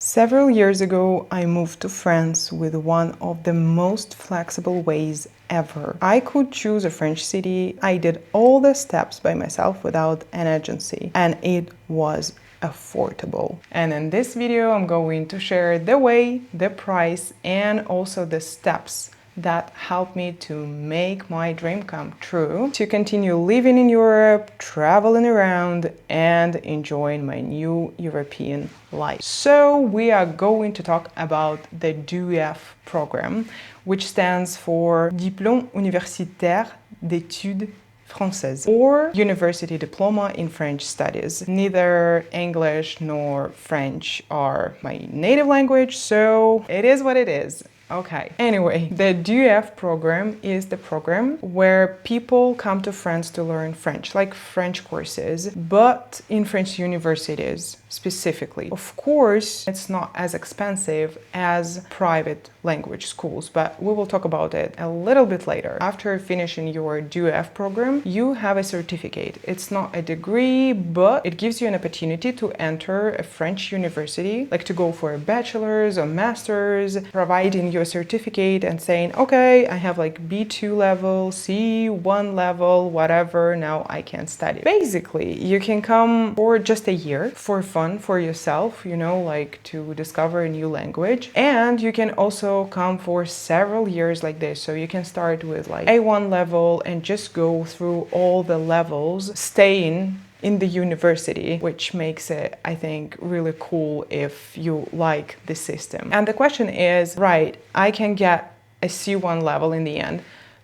Several years ago, I moved to France with one of the most flexible ways ever. I could choose a French city. I did all the steps by myself without an agency, and it was affordable. And in this video, I'm going to share the way, the price, and also the steps that helped me to make my dream come true, to continue living in Europe, traveling around, and enjoying my new European life. So we are going to talk about the DUEF program, which stands for Diplôme Universitaire d'Études Françaises, or University Diploma in French Studies. Neither English nor French are my native language, so it is what it is. Okay. Anyway, the DUEF program is the program where people come to France to learn French, like French courses, but in French universities specifically. Of course, it's not as expensive as private language schools, but we will talk about it a little bit later. After finishing your DUEF program, you have a certificate. It's not a degree, but it gives you an opportunity to enter a French university, like to go for a bachelor's or master's, providing your certificate and saying, okay, I have like B2 level, C1 level, whatever, now I can study. Basically, you can come for just a year for fun for yourself, you know, like to discover a new language. And you can also come for several years like this. So you can start with like A1 level and just go through all the levels, staying in the university, which makes it, I think, really cool if you like the system. And the question is, right, I can get a C1 level in the end,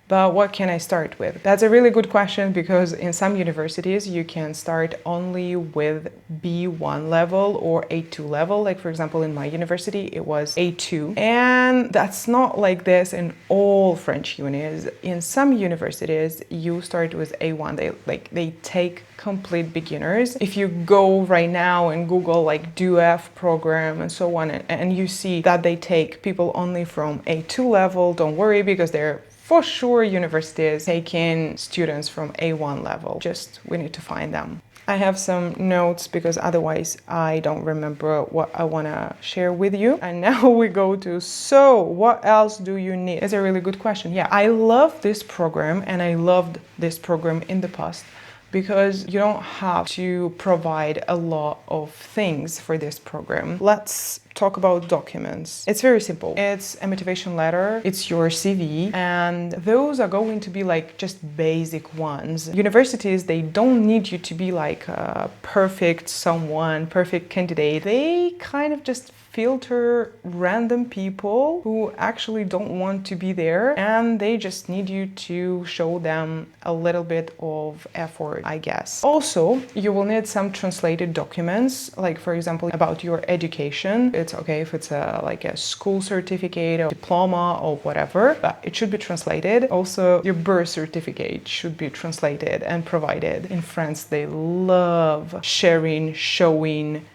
but what can I start with? That's a really good question, because in some universities you can start only with B1 level or A2 level. Like for example, in my university, it was A2. And that's not like this in all French unis. In some universities, you start with A1. They take complete beginners. If you go right now and Google like DUEF program and so on, and you see that they take people only from A2 level, don't worry, because they're for sure universities taking students from A1 level. Just we need to find them. I have some notes because otherwise I don't remember what I want to share with you. And now we go to, so what else do you need? It's a really good question. Yeah, I love this program, and I loved this program in the past, because you don't have to provide a lot of things for this program. Let's talk about documents. It's very simple. It's a motivation letter, it's your CV, and those are going to be like just basic ones. Universities, they don't need you to be like a perfect someone, perfect candidate. They kind of just filter random people who actually don't want to be there, and they just need you to show them a little bit of effort, I guess. Also, you will need some translated documents, like for example, about your education. It's okay if it's like a school certificate or diploma or whatever, but it should be translated. Also, your birth certificate should be translated and provided. In France, they love showing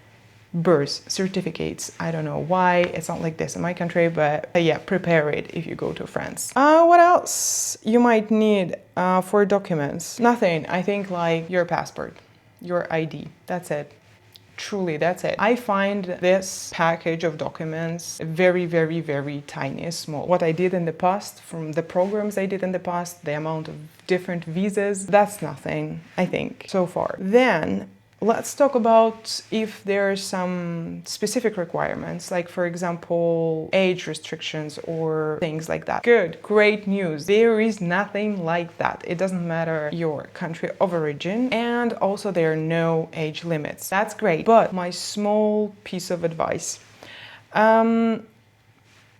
birth certificates. I don't know why it's not like this in my country, but yeah, prepare it if you go to France. What else you might need for documents? Nothing. I think like your passport, your ID. That's it. Truly, that's it. I find this package of documents very, very, very tiny, small. What I did in the past, from the programs I did in the past, the amount of different visas, that's nothing, I think, so far. Then let's talk about if there are some specific requirements, like for example, age restrictions or things like that. Good, great news. There is nothing like that. It doesn't matter your country of origin, and also there are no age limits. That's great. But my small piece of advice,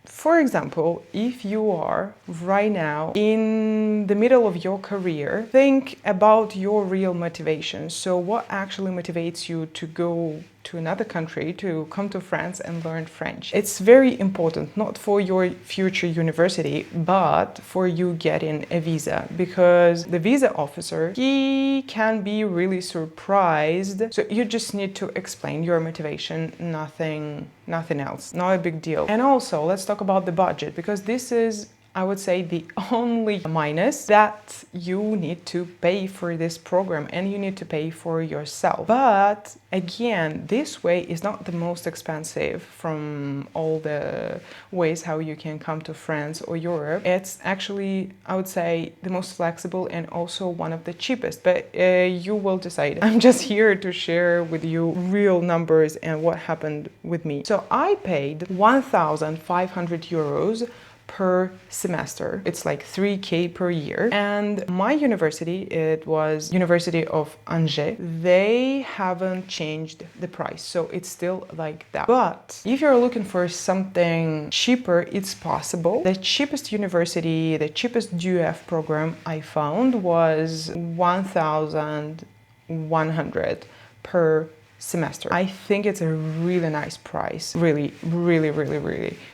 for example, if you are right now in the middle of your career, think about your real motivation. So what actually motivates you to go to another country, to come to France and learn French? It's very important, not for your future university, but for you getting a visa, because the visa officer, he can be really surprised. So you just need to explain your motivation, nothing else, not a big deal. And also, let's talk about the budget, because this is I would say the only minus that you need to pay for this program and you need to pay for yourself. But again, this way is not the most expensive from all the ways how you can come to France or Europe. It's actually, I would say, the most flexible and also one of the cheapest, but you will decide. I'm just here to share with you real numbers and what happened with me. So I paid 1,500 euros per semester. It's like 3K per year. And my university, it was University of Angers, they haven't changed the price. So it's still like that. But if you're looking for something cheaper, it's possible. The cheapest university, the cheapest DUEF program I found was 1,100 per semester. I think it's a really nice price. Really.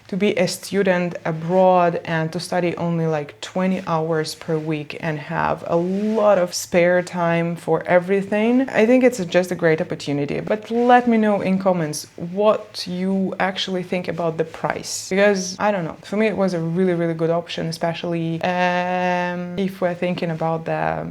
To be a student abroad and to study only like 20 hours per week and have a lot of spare time for everything, I think it's just a great opportunity. But let me know in comments what you actually think about the price. Because, I don't know, for me it was a really good option, especially if we're thinking about the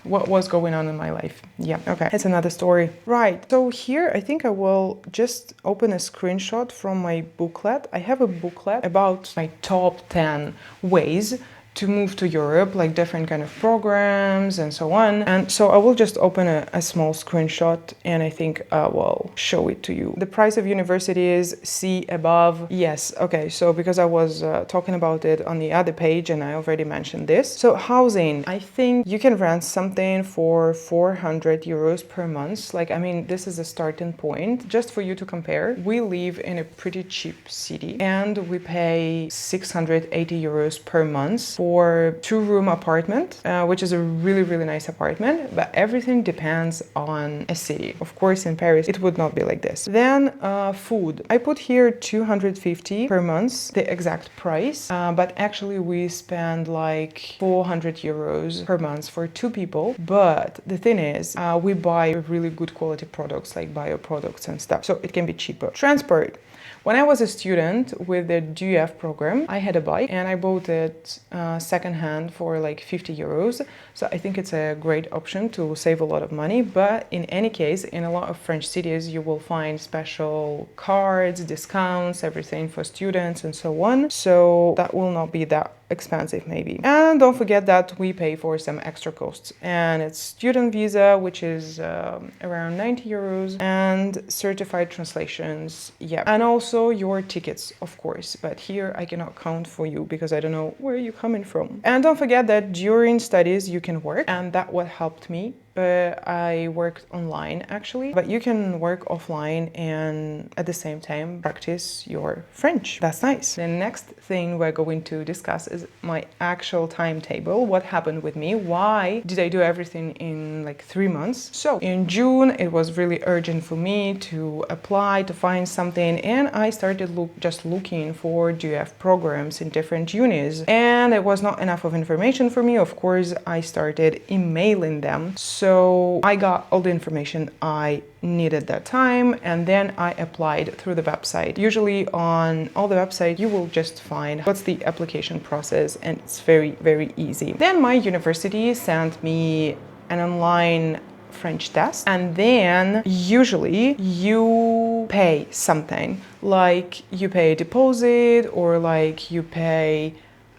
what was going on in my life. Yeah, okay, it's another story. Right, so here I think I will just open a screenshot from my booklet. I have a booklet about my top 10 ways to move to Europe, like different kind of programs and so on. And so I will just open a small screenshot and I think I will show it to you. The price of universities, see above. Yes, okay, so because I was talking about it on the other page and I already mentioned this. So housing, I think you can rent something for 400 euros per month. Like, I mean, this is a starting point. Just for you to compare, we live in a pretty cheap city and we pay 680 euros per month for 2-room apartment, which is a really nice apartment, but everything depends on a city. Of course, in Paris, it would not be like this. Then food. I put here 250 per month, the exact price, but actually we spend like 400 euros per month for 2 people. But the thing is, we buy really good quality products like bio products and stuff, so it can be cheaper. Transport. When I was a student with the DUEF program, I had a bike and I bought it secondhand for like 50 euros. So I think it's a great option to save a lot of money. But in any case, in a lot of French cities, you will find special cards, discounts, everything for students and so on. So that will not be that expensive maybe. And don't forget that we pay for some extra costs. And it's student visa, which is around 90 euros, and certified translations. Yeah. And also your tickets, of course. But here I cannot count for you because I don't know where you're coming from. And don't forget that during studies you can work, and that what helped me. I worked online actually, but you can work offline and at the same time practice your French. That's nice. The next thing we're going to discuss is my actual timetable. What happened with me? Why did I do everything in like 3 months? So in June, it was really urgent for me to apply, to find something, and I started just looking for DUEF programs in different unis. And it was not enough of information for me. Of course, I started emailing them. So I got all the information I needed that time, and then I applied through the website. Usually on all the websites you will just find what's the application process, and it's very easy. Then my university sent me an online French test, and then usually you pay something, like you pay a deposit or like you pay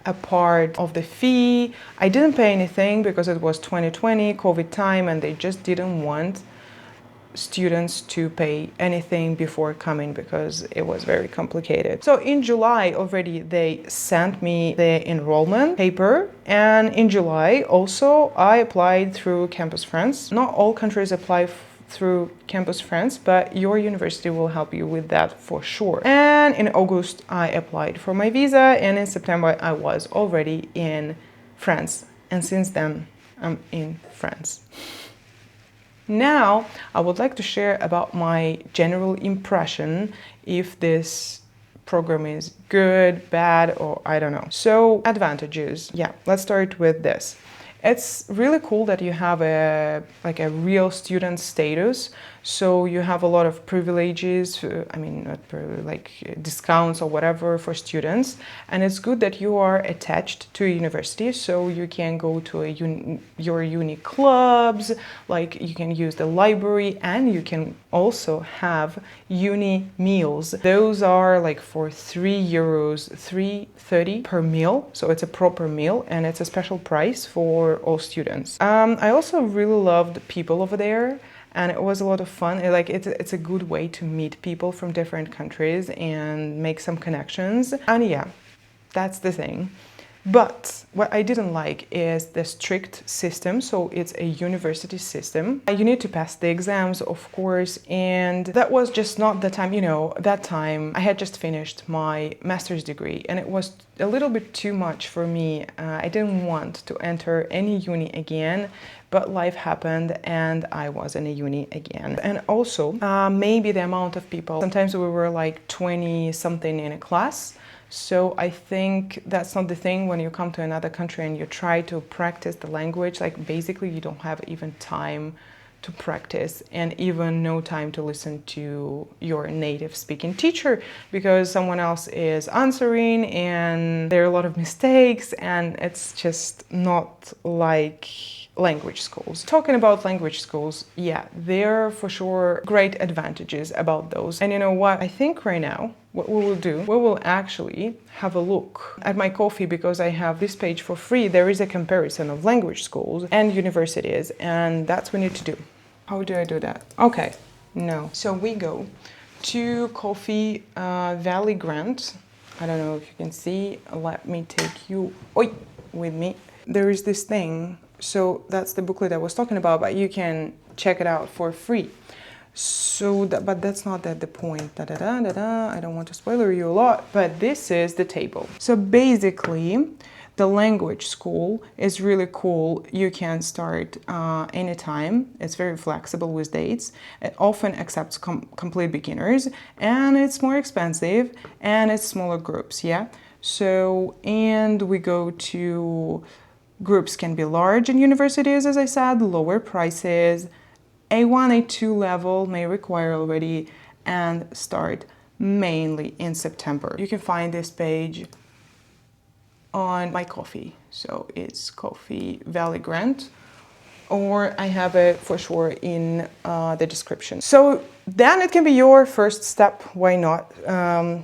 a part of the fee. I didn't pay anything because it was 2020 COVID time and they just didn't want students to pay anything before coming because it was very complicated. So in July already they sent me the enrollment paper, and in July also I applied through Campus France. Not all countries apply through Campus France, but your university will help you with that for sure. And in August I applied for my visa, and in September I was already in France, and since then I'm in France. Now I would like to share about my general impression, if this program is good, bad, or I don't know. So advantages. Yeah, let's start with this. It's really cool that you have a real student status. So you have a lot of privileges, like discounts or whatever for students. And it's good that you are attached to a university, so you can go to your uni clubs, like you can use the library, and you can also have uni meals. Those are like for €3, €3.30 per meal. So it's a proper meal and it's a special price for all students. I also really loved people over there. And it was a lot of fun. It's a good way to meet people from different countries and make some connections. And yeah, that's the thing. But what I didn't like is the strict system. So it's a university system. You need to pass the exams, of course, and that was just not the time, that time I had just finished my master's degree and it was a little bit too much for me. I didn't want to enter any uni again, but life happened and I was in a uni again. And also, maybe the amount of people, sometimes we were like 20 something in a class. So I think that's not the thing when you come to another country and you try to practice the language. Like basically you don't have even time to practice and even no time to listen to your native speaking teacher because someone else is answering and there are a lot of mistakes and it's just not like language schools. Talking about language schools, yeah, there are for sure great advantages about those. And you know what? I think right now what we will do, we will actually have a look at my Ko-fi because I have this page for free. There is a comparison of language schools and universities, and that's what we need to do. How do I do that? Okay, no. So we go to Ko-fi Valley Grant. I don't know if you can see. Let me take you with me. There is this thing. So that's the booklet I was talking about, but you can check it out for free. So, but that's not the point. I don't want to spoiler you a lot, but this is the table. So basically, the language school is really cool. You can start anytime. It's very flexible with dates. It often accepts complete beginners, and it's more expensive, and it's smaller groups, yeah? So, and we go to... Groups can be large in universities, as I said, lower prices. A1, A2 level may require already and start mainly in September. You can find this page on my Ko-fi. So it's Ko-fi Valley Grant, or I have it for sure in the description. So then it can be your first step. Why not?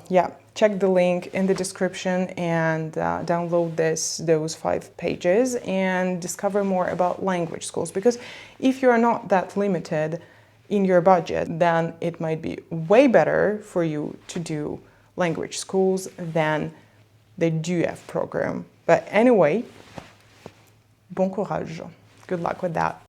Yeah. Check the link in the description and download those 5 pages and discover more about language schools. Because if you're not that limited in your budget, then it might be way better for you to do language schools than the DUEF program. But anyway, bon courage. Good luck with that.